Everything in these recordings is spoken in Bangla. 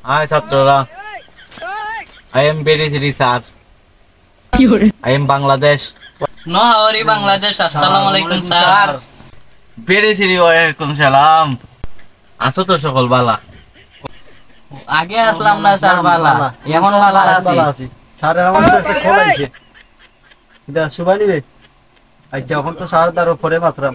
Hi, Satrara. I am very sorry, sir. I am Bangladesh. No, howari Bangladesh. Assalamu alaikum, sir. Very sorry, walaikum salam. আছো তো সকল বালা? আগে আসলাম না স্যার বালা, এখন বালা আছি। স্যারের আমার তো একটা কল আইছে, এটা সুবাই নিবে। আচ্ছা, এখন তো স্যার তার উপরে মাত্রাম।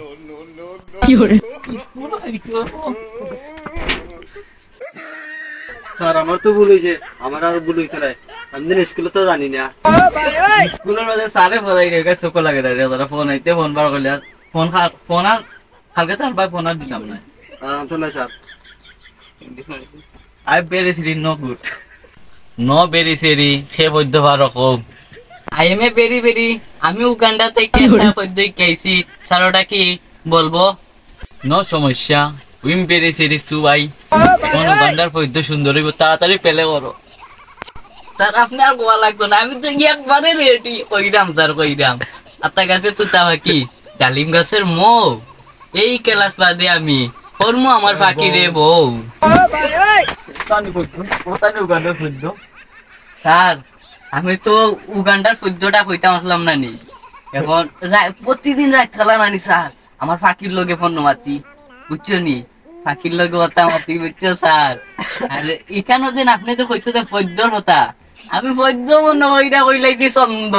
স্যার আমার তো ভুল হয়েছে, আমার আর ভুল হইতে নাই। আমি দিন স্কুলে তো জানি না। স্কুলের মধ্যে সারে বলাই রে চোখ লাগে রে তোরা ফোন আইতে ফোন বার করলে ফোন আর কালকে তার ভাই ফোন আর দিতাম না। আর তো না sir. I very sorry, no good. No very sorry, সে বৈদ্য পারকম। I am a very আমি উগান্ডা থেকে একটা পদ্য খাইছি। স্যার ওটা কি বলবো? No সমস্যা। উইম very sorry সুবাই। কোন উগান্ডার বৈদ্য সুন্দর হইব তাড়াতাড়ি পেলে করো। স্যার আপনি আর গোয়া লাগতো না, আমি তো একবারে রেডি। কইরাম স্যার কইরাম। আপনার কাছে তুতা কি ডালিম গাছের মৌ, এই ক্লাস বাদে আমি করমু আমার ফাঁকি রে বউ। স্যার আমি তো উগান্ডার ফুদ্দটা কইতাম আসলাম না নি, এখন প্রতিদিন রাত খেলা নানি স্যার আমার ফাঁকির লগে ফোন মাতি, বুঝছো নি? ফাঁকির লগে কথা মাতি, বুঝছো স্যার? আর এখানে দিন আপনি তো কইছো যে ফদ্দর কথা, আমি ফদ্দ মনে কইরা কইলাইছি ছন্দ।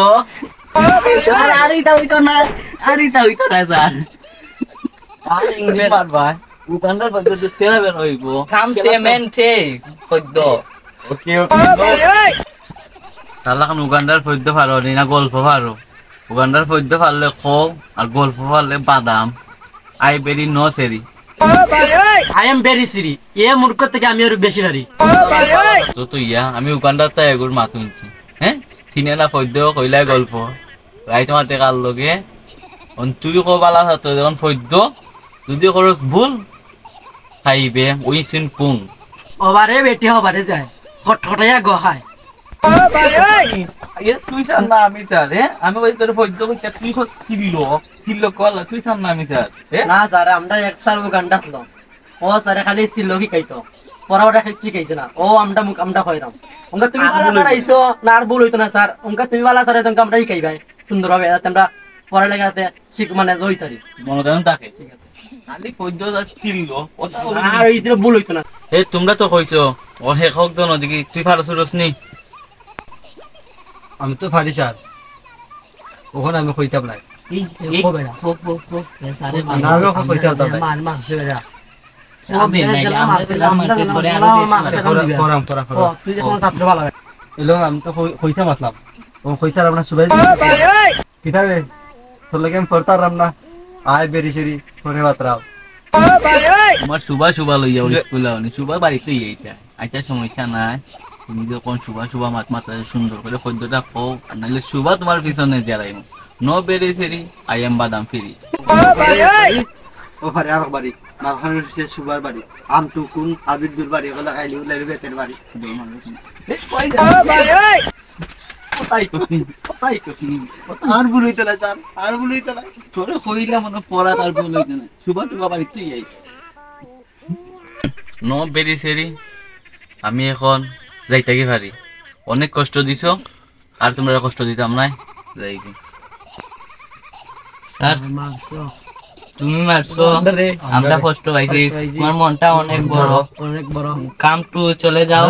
আর ইতা হইতো না, আর ইতা হইতো না স্যার। আর ইংলিশ পারবা উগান্ডার বৈদ্য তেরা বের হইব। কাম সেমেন্টে ফদ্দ। ওকে তাহলে এখন উগান্ডার বৈদ্য পারো না গল্প পারো? উগান্ডার বৈদ্য পারলে খো আর গল্প পারলে বাদাম। আই বেরি নো সেরি। I am very sorry. এ মূর্খ থেকে আমি আরো বেশি পারি। তো তো ইয়া আমি উগান্ডার তাই এগুর মাথা শুনছি। হ্যাঁ সিনেনা বৈদ্য কইলাই গল্প রাইট মাতে কার লগে তুই কো বালা ছাত্র যখন বৈদ্য যদি করস ভুল খাইবে ওই সিন পুং। ওবারে বেটি হবারে যায় হটহটাইয়া গহায়। তুই স্যার না আমি স্যার। আমি ওই তোর বৈদ্য কইতে তুই ছিল কলা তুই স্যার না আমি স্যার। না স্যার আমরা এক স্যার উগান্ডা ছিলাম, ও স্যারে খালি ছিল কি খাইতো, পড়াওটা খাইতে খাইছে না। ও আমরা খাইতাম ওঙ্কা তুমি বালা স্যার আইছো না, আর ভুল হইতো না স্যার। ওঙ্কা তুমি বালা স্যার আইছো আমরা খাইবাই সুন্দরভাবে, যাতে আমরা পড়ালেখাতে শিখ মানে জয়িতারি মনে করেন তাকে খালি বৈদ্য ছিল আর এই দিন ভুল হইতো না। তোমরা তো কইছো ও হে হোক তো নদী তুই ফারস রসনি। আমি তো পারি স্যার, ওখানে আমি কইতাম না। না আমি ওখানে কইতাম না। তুই যখন ছাত্র ভালো এলো আমি তো কইতাম আসলাম, ও কইতাম আপনার সুবাই কিতাবে তোর লাগে আমি পড়তাম না। আয় বেরি সেরি ফোনে বাতরাও। তোমার শুভা লইয়া ওই স্কুলে অনেক শুভা বাড়িতে এইটা আচ্ছা সমস্যা নাই। তুমি যখন শুভা মাথা সুন্দর করে খাদ্যটা খাও, আর নাহলে শুভা তোমার পিছনে দাঁড়াই। নো বেরি সেরি আই এম বাদাম ফিরি। ও পারে আমার বাড়ি মাঝখানে সে সুবার বাড়ি, আমটুকুন আবিরদুর বাড়ি, ওগুলো খাইলি উল্লাই বেতের বাড়ি। আর ভুল হইতে না স্যার, আর ভুল হইতে না। তোরে কইলাম মনে পড়া তার ভুল হইতে না। শুভা বাড়িতে আইছে। নো বেরি সেরি আমি এখন যাইতে কি পারি। অনেক কষ্ট দিছো আর তোমরা কষ্ট দিতাম নাই। যাই কি স্যার তুমি মারছো, আমরা কষ্ট পাইছি, তোমার মনটা অনেক বড়। কাম টু চলে যাও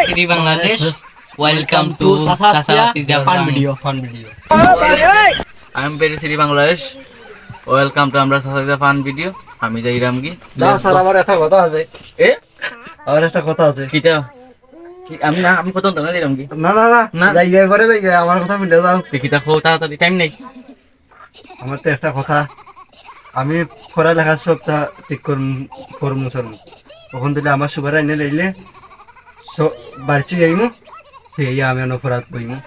Shri Bangladesh. Welcome to fun video. I am very Shri Bangladesh. Welcome to আমরা সাথে ফান ভিডিও। আমি যাই রামগি। না স্যার আমার একটা কথা আছে। আমার একটা কথা আছে। কিটা আমি প্রথম তো না দিলাম কি না না না না জায়গায় পরে জায়গায় আমার কথা মিলে যাও। দেখিতা খো তাড়াতাড়ি টাইম নেই। আমার তো একটা কথা, আমি পড়ালেখা সবটা ঠিক করমু সরমু, ওখান থেকে আমার সুবার এনে লইলে বাড়ছি যাইমু, সেই আমি অনপরাধ বইমু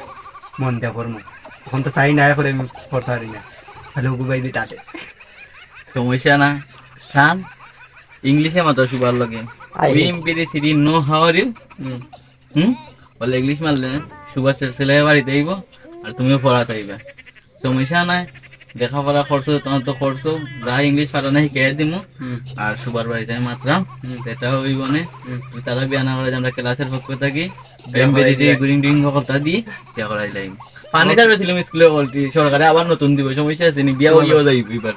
মন দিয়া পড়মু। এখন তো তাই নাই করে আমি পড়তে পারি না, তাহলে গুবাই দি টাটে সমস্যা না খান ইংলিশে মাত্র সুবার লগে উইম বেরি সিরি নো হাউ আর ইউ বলে ইংলিশ মারলে সুবার ছেলে বাড়িতে আইব আর তুমিও পড়াতে আইবা। সমস্যা নাই লেখাপড়া করছো তোমার তো করছো, যা ইংলিশ পারো না শিখাই দিমু। আর সুবার বাড়িতে আমি মাত্রাম, সেটা হইব না। তারা বিয়া না করে যে আমরা ক্লাসের পক্ষ থাকি গুরিং ডিং কথা দিই বিয়া করাই যাই। পানি চার ছিলাম স্কুলে বলছি, সরকারে আবার নতুন দিব, সমস্যা আছে নি, বিয়া হইয়াও যাইব এবার।